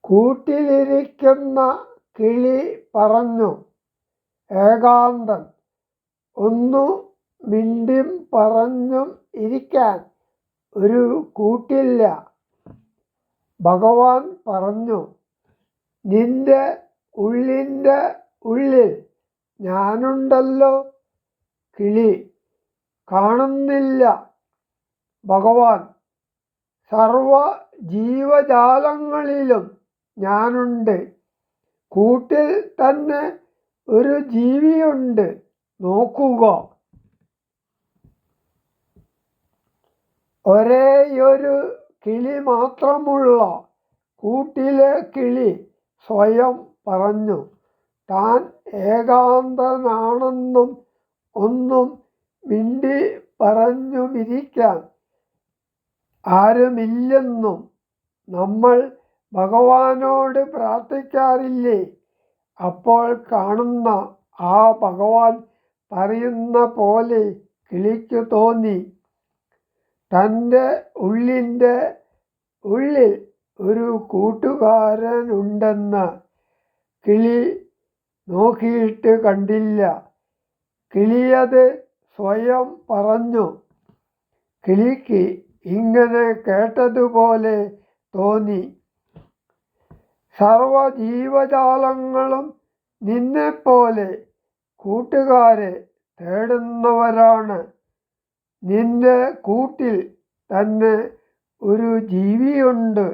കൂട്ടിലിരിക്കുന്ന കിളി പറഞ്ഞു, ഏകാന്തൻ. ഒന്നു മിണ്ടിയും പറഞ്ഞും ഇരിക്കാൻ ഒരു കൂട്ടില്ല. ഭഗവാൻ പറഞ്ഞു, നിന്റെ ഉള്ളിൻ്റെ ഉള്ളിൽ ഞാനുണ്ടല്ലോ. കിളി, കാണുന്നില്ല. ഭഗവാൻ, സർവ ജീവജാലങ്ങളിലും ഞാനുണ്ട്. കൂട്ടിൽ തന്നെ ഒരു ജീവിയുണ്ട്, നോക്കുക. ഒരേയൊരു കിളി മാത്രമുള്ള കൂട്ടിലെ കിളി സ്വയം പറഞ്ഞു, താൻ ഏകാന്തനാണെന്നും ഒന്നും മിണ്ടി പറഞ്ഞുമിരിക്കാൻ ആരുമില്ലെന്നും. നമ്മൾ ഭഗവാനോട് പ്രാർത്ഥിക്കാറില്ലേ? അപ്പോൾ കാണുന്ന ആ ഭഗവാൻ പറയുന്ന പോലെ കിളിക്ക് തോന്നി, തൻ്റെ ഉള്ളിൻ്റെ ഉള്ളിൽ ഒരു കൂട്ടുകാരനുണ്ടെന്ന്. കിളി നോക്കിയിട്ട് കണ്ടില്ല. കിളിയത് സ്വയം പറഞ്ഞു. കിളിക്ക് ഇങ്ങനെ കേട്ടതുപോലെ തോന്നി, സർവ ജീവജാലങ്ങളും നിന്നെപ്പോലെ കൂട്ടുകാരെ തേടുന്നവരാണ്. നിന്റെ കൂട്ടിൽ തന്നെ ഒരു ജീവിയുണ്ട്.